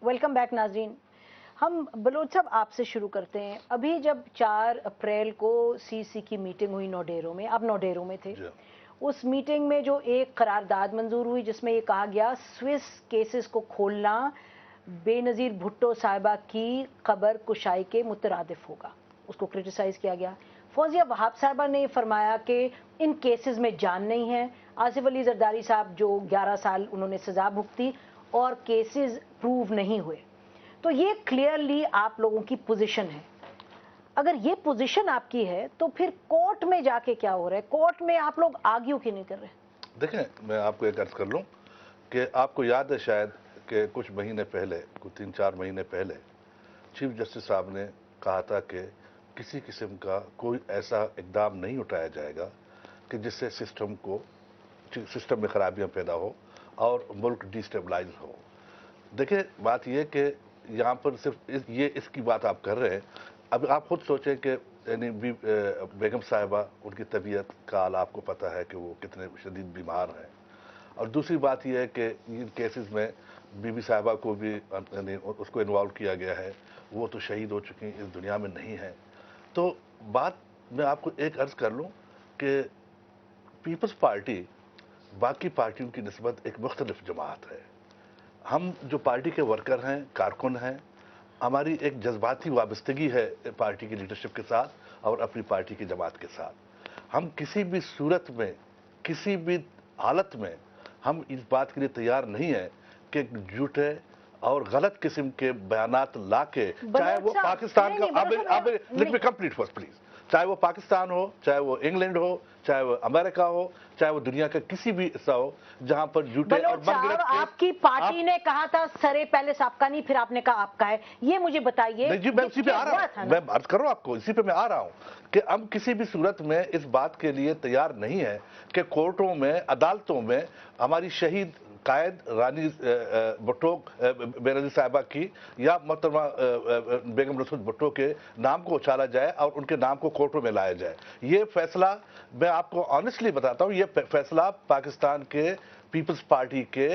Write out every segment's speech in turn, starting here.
Welcome back नाजरीन। हम Bloch साहब आपसे शुरू करते हैं। अभी जब 4 अप्रैल को सीसी की मीटिंग हुई नौडेरो में, आप नौडेरो में थे, उस मीटिंग में जो एक करारदाद मंजूर हुई जिसमें ये कहा गया स्विस केसेस को खोलना बेनज़ीर भुट्टो साहिबा की खबर कुशाई के मुतरादिफ होगा, उसको क्रिटिसाइज किया गया। फौजिया वहाब साहिबा ने फरमाया कि इन केसेस में जान नहीं है। आसिफ अली जरदारी साहब जो 11 साल उन्होंने सजा भुगती और केसेस प्रूव नहीं हुए। तो ये क्लियरली आप लोगों की पोजीशन है। अगर ये पोजीशन आपकी है तो फिर कोर्ट में जाके क्या हो रहा है? कोर्ट में आप लोग आर्ग्यू क्यों नहीं कर रहे? देखें, मैं आपको एक अर्ज कर लूं कि आपको याद है शायद कि कुछ महीने पहले, कुछ 3-4 महीने पहले चीफ जस्टिस साहब ने कहा था कि किसी किस्म का कोई ऐसा इकदाम नहीं उठाया जाएगा कि जिससे सिस्टम में खराबियां पैदा हो और मुल्क डिस्टेबलाइज हो। देखिए, बात यह कि यहाँ पर सिर्फ इसकी बात आप कर रहे हैं। अब आप खुद सोचें कि यानी बेगम साहिबा, उनकी तबीयत का हाल आपको पता है कि वो कितने शदीद बीमार हैं, और दूसरी बात यह है कि इन केसेस में बीबी साहिबा को भी यानी उसको इन्वॉल्व किया गया है, वो तो शहीद हो चुकी इस दुनिया में नहीं है। तो बात मैं आपको एक अर्ज कर लूँ कि पीपल्स पार्टी बाकी पार्टियों की निस्बत एक मुख्तलिफ जमात है। हम जो पार्टी के वर्कर हैं, कारकुन हैं, हमारी एक जज्बाती वाबस्तगी है पार्टी की लीडरशिप के साथ और अपनी पार्टी की जमात के साथ। हम किसी भी सूरत में, किसी भी हालत में हम इस बात के लिए तैयार नहीं है कि झूठे और गलत किस्म के बयानात लाके, चाहे वो पाकिस्तान का, let me complete first please, चाहे वो पाकिस्तान हो, चाहे वो इंग्लैंड हो, चाहे वो अमेरिका हो, चाहे वो दुनिया का किसी भी हिस्सा हो जहां पर झूठे और मनगढ़ंत। आपकी पार्टी ने कहा था सरे पहले आपका नहीं, फिर आपने कहा आपका है। ये मुझे बताइए। जी, मैं इसी पे आ रहा हूं, मैं अर्ज कर रहा हूं आपको, इसी पे मैं आ रहा हूं कि हम किसी भी सूरत में इस बात के लिए तैयार नहीं है कि कोर्टों में, अदालतों में हमारी शहीद कायद रानी भुट्टो बेनज़ीर साहिबा की या मोहतरमा बेगम रसूल भुट्टो के नाम को उछाला जाए और उनके नाम को कोर्टों में लाया जाए। ये फैसला, मैं आपको ऑनेस्टली बताता हूं, ये फैसला पाकिस्तान के पीपल्स पार्टी के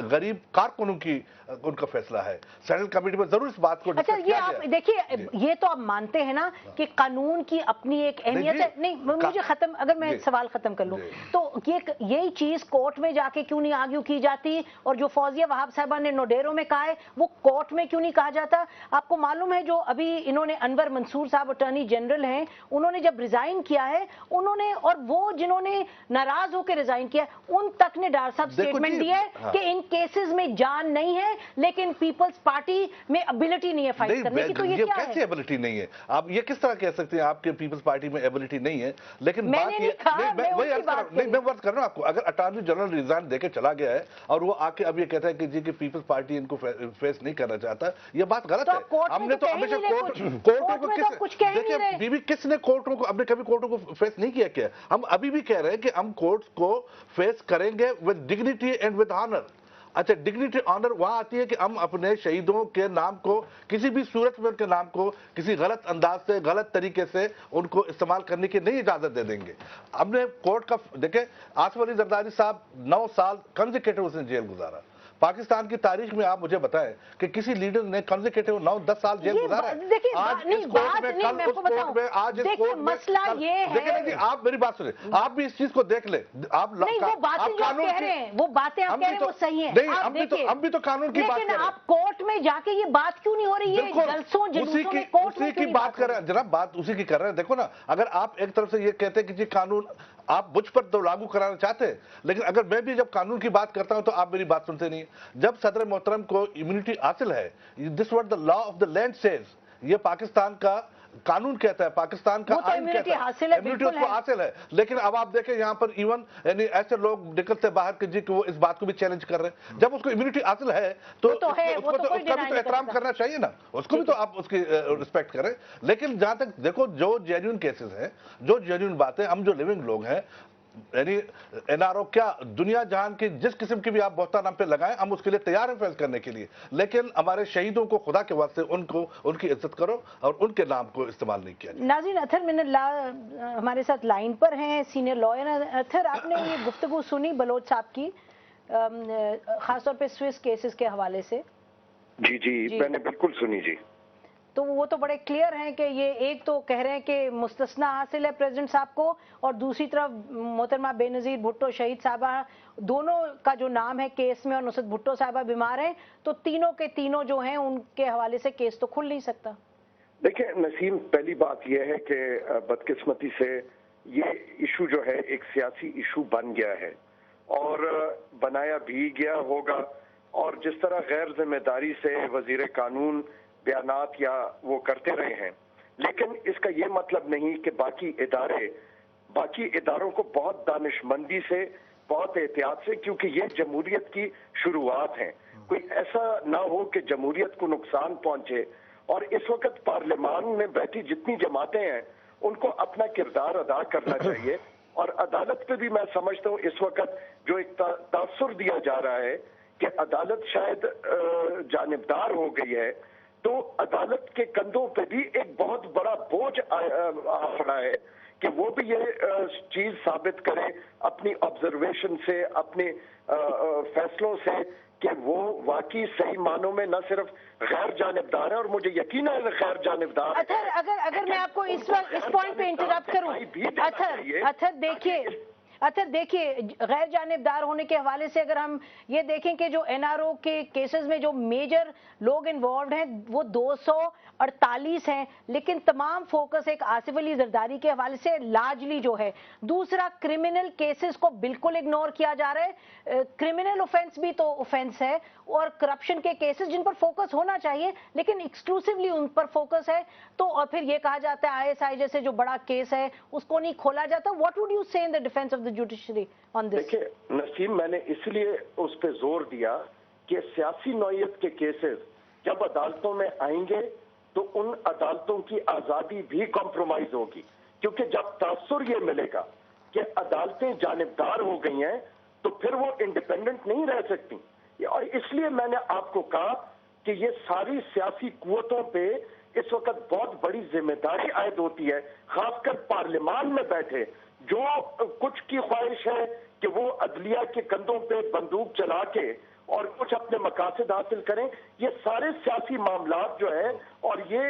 गरीब कारकुनों की उनका फैसला है। सेंट्रल कमेटी में जरूर इस बात को अच्छा, ये आप देखिए, ये तो आप मानते हैं ना कि कानून की अपनी एक अहमियत है। नहीं, मुझे खत्म, अगर मैं सवाल खत्म कर लूं तो यही चीज कोर्ट में जाके क्यों नहीं आर्ग्यू की जाती? और जो फौजिया वहाब साहिबा ने नौडेरो में कहा है वो कोर्ट में क्यों नहीं कहा जाता? आपको मालूम है जो अभी इन्होंने अनवर मंसूर साहब अटॉर्नी जनरल हैं, उन्होंने जब रिजाइन किया है, उन्होंने और वो जिन्होंने नाराज होकर रिजाइन किया उन तक ने डॉक्टर साहब स्टेटमेंट दिया है कि इन केसेस में जान नहीं है, लेकिन पीपल्स पार्टी में एबिलिटी नहीं है फाइट करने की। तो ये क्या कैसे एबिलिटी नहीं है? आप ये किस तरह कह सकते हैं आपके पीपल्स पार्टी में एबिलिटी नहीं है? लेकिन बात ये मैं बात कर रहा हूं आपको, अगर अटॉर्नी जनरल रिजाइन देके चला गया है और वो आके अब ये कहता है कि जी की पीपल्स पार्टी इनको फेस नहीं करना चाहता, ये बात गलत है। हमने तो हमेशा कोर्टों को देखिए, बीबी किसने कोर्टों को, हमने कभी कोर्टों को फेस नहीं किया क्या? हम अभी भी कह रहे हैं कि हम कोर्ट को फेस करेंगे with dignity and with honour. अच्छा, डिग्निटी ऑनर वहां आती है कि हम अपने शहीदों के नाम को किसी भी सूरत में, उनके नाम को किसी गलत अंदाज से, गलत तरीके से उनको इस्तेमाल करने की नहीं इजाजत दे देंगे। हमने कोर्ट का देखे, आसिफ अली जरदारी साहब 9 साल कंसेक्यूटिव उसने जेल गुजारा। पाकिस्तान की तारीख में आप मुझे बताएं कि किसी लीडर ने कंसेक्यूटिव 9-10 साल जेल गुजारा है। आज इस कोर्ट में, कल उस कोर्ट में, आज इस कोर्ट में, मसला ये है। देखिए, आप मेरी बात सुनिए, आप भी इस चीज को देख ले। आप कानून कह रहे हैं, वो बातें आप कह रहे हैं वो सही है। नहीं, हम भी तो कानून की बात कर रहे हैं। आप कोर्ट में जाके ये बात क्यों नहीं हो रही है? जलसों जुलूसों में कोर्ट में उसी की बात कर रहे हैं जनाब, बात उसी की कर रहे हैं। देखो ना, अगर आप एक तरफ से ये कहते हैं कि जी कानून आप मुझ पर तो लागू कराना चाहते हैं, लेकिन अगर मैं भी जब कानून की बात करता हूं तो आप मेरी बात सुनते नहीं। जब सदर मोहतरम को इम्यूनिटी हासिल है, this what the law of the land says, ये पाकिस्तान का कानून कहता है, पाकिस्तान का आईन कहता है, इम्यूनिटी उसको हासिल है। लेकिन अब आप देखें यहाँ पर इवन यानी ऐसे लोग निकलते बाहर के जी कि वो इस बात को भी चैलेंज कर रहे हैं। जब उसको इम्यूनिटी हासिल है तो उसका भी तो एहतराम करना चाहिए ना, उसको भी तो आप उसकी रिस्पेक्ट करें। लेकिन जहां तक देखो, जो जेन्युइन केसेस हैं, जो जेन्युइन बातें, हम जो लिविंग लोग हैं, यानी एनआरओ क्या दुनिया जहान की जिस किस्म की भी आप बहुता नाम पे लगाएं, हम उसके लिए तैयार हैं फेस करने के लिए। लेकिन हमारे शहीदों को खुदा के वास्ते उनको उनकी इज्जत करो और उनके नाम को इस्तेमाल नहीं किया। नाज़रीन, अथर मिनल्लाह हमारे साथ लाइन पर हैं, सीनियर लॉयर। अथर, आपने ये गुफ्तगू सुनी बलोच साहब की, खासतौर पे स्विस केसेस के हवाले से? जी मैंने बिल्कुल सुनी जी। तो वो तो बड़े क्लियर हैं कि ये एक तो कह रहे हैं कि मुस्तस्ना हासिल है प्रेसिडेंट साहब को, और दूसरी तरफ मोहतरमा बेनजीर भुट्टो शहीद साहबा, दोनों का जो नाम है केस में, और नुसरत भुट्टो साहबा बीमार हैं, तो तीनों के तीनों जो हैं उनके हवाले से केस तो खुल नहीं सकता। देखिए नसीम, पहली बात यह है कि बदकिस्मती से ये इशू जो है एक सियासी इशू बन गया है और बनाया भी गया होगा, और जिस तरह गैर जिम्मेदारी से वजीर कानून बयानात या वो करते रहे हैं, लेकिन इसका ये मतलब नहीं कि बाकी इदारों को बहुत दानिशमंदी से, बहुत एहतियात से, क्योंकि ये जमहूरियत की शुरुआत है, कोई ऐसा ना हो कि जमहूरियत को नुकसान पहुंचे। और इस वक्त पार्लियामान में बैठी जितनी जमातें हैं उनको अपना किरदार अदा करना चाहिए, और अदालत पे भी मैं समझता हूँ इस वक्त जो एक तासुर दिया जा रहा है कि अदालत शायद जानिबदार हो गई है, तो अदालत के कंधों पे भी एक बहुत बड़ा बोझ आ पड़ा है कि वो भी ये चीज साबित करे अपनी ऑब्जर्वेशन से, अपने फैसलों से, कि वो वाकई सही मानों में न सिर्फ गैर जानिबदार है, और मुझे यकीन है गैर जानिबदार। अगर मैं आपको इस पॉइंट पे इंटरप्ट करूं, देखिए गैर जानिबदार होने के हवाले से अगर हम ये देखें कि जो एनआरओ के केसेस में जो मेजर लोग इन्वॉल्व हैं वो 248 हैं, लेकिन तमाम फोकस एक आसिफ अली जरदारी के हवाले से लार्जली जो है। दूसरा, क्रिमिनल केसेस को बिल्कुल इग्नोर किया जा रहा है। क्रिमिनल ऑफेंस भी तो ऑफेंस है, और करप्शन के केसेस जिन पर फोकस होना चाहिए लेकिन एक्सक्लूसिवली उन पर फोकस है, तो और फिर ये कहा जाता है आईएसआई जैसे जो बड़ा केस है उसको नहीं खोला जाता। व्हाट वुड यू से in the defence of the judiciary on this? देखिए नसीम, मैंने इसलिए उस पर जोर दिया कि सियासी नौयत के केसेस जब अदालतों में आएंगे तो उन अदालतों की आजादी भी कॉम्प्रोमाइज होगी, क्योंकि जब तासुर ये मिलेगा कि अदालतें जानिबदार हो गई हैं तो फिर वो इंडिपेंडेंट नहीं रह सकती। और इसलिए मैंने आपको कहा कि ये सारी सियासी कुव्वतों पे इस वक्त बहुत बड़ी जिम्मेदारी आयद होती है, खासकर पार्लियामान में बैठे जो कुछ की ख्वाहिश है कि वो अदलिया के कंधों पे बंदूक चला के और कुछ अपने मकासद हासिल करें। ये सारे सियासी मामलात जो है, और ये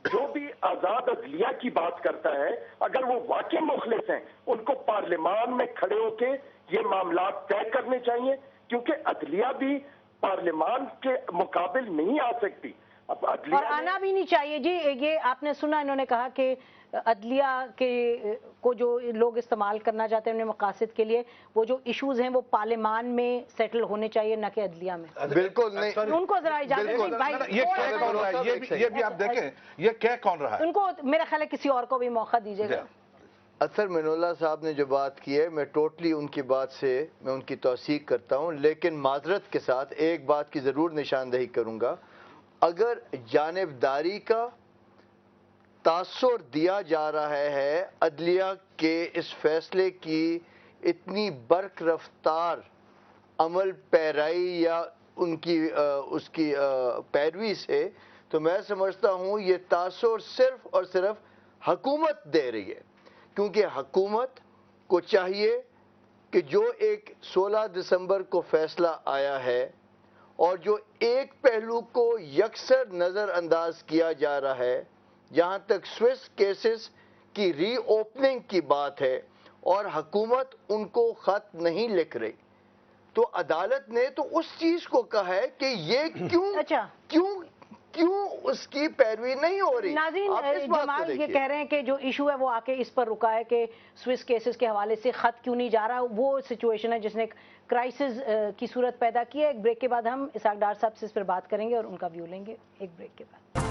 जो भी आजाद अदलिया की बात करता है, अगर वो वाकई मुखलिस हैं उनको पार्लियामान में खड़े होके ये मामलात तय करने चाहिए, क्योंकि अदलिया भी पार्लियामान के मुकाबिल नहीं आ सकती। अब और आना भी नहीं चाहिए जी। ये आपने सुना, इन्होंने कहा कि अदलिया के को जो लोग इस्तेमाल करना चाहते हैं अपने मकासद के लिए, वो जो इश्यूज हैं वो पार्लियामान में सेटल होने चाहिए, न कि अदलिया में। बिल्कुल नहीं, उनको जरा इजाजत दें भाई। ये कह कौन रहा है, ये भी आप देखें, ये कह कौन रहा है? उनको मेरा ख्याल है किसी और को भी मौका दीजिएगा। अतर मिनुल्लाह साहब ने जो बात की है, मैं टोटली उनकी बात से मैं उनकी तौसीक करता हूँ, लेकिन माजरत के साथ एक बात की ज़रूर निशानदही करूँगा। अगर जानिबदारी का तासुर दिया जा रहा है अदलिया के इस फैसले की इतनी बर्क रफ्तार अमल पैराई या उनकी उसकी पैरवी से, तो मैं समझता हूँ ये तासुर सिर्फ और सिर्फ हुकूमत दे रही है, क्योंकि हुकूमत को चाहिए कि जो एक 16 दिसंबर को फैसला आया है और जो एक पहलू को यकसर नज़रअंदाज किया जा रहा है, जहाँ तक स्विस केसेस की रीओपनिंग की बात है, और हुकूमत उनको ख़त नहीं लिख रही, तो अदालत ने तो उस चीज़ को कहा है कि ये क्यों उसकी पैरवी नहीं हो रही। नाज़रीन, जमाल ये कह रहे हैं कि जो इशू है वो आके इस पर रुका है कि स्विस केसेस के हवाले से खत क्यों नहीं जा रहा। वो सिचुएशन है जिसने क्राइसिस की सूरत पैदा की है। एक ब्रेक के बाद हम इसहाक डार साहब से इस पर बात करेंगे और उनका व्यू लेंगे। एक ब्रेक के बाद।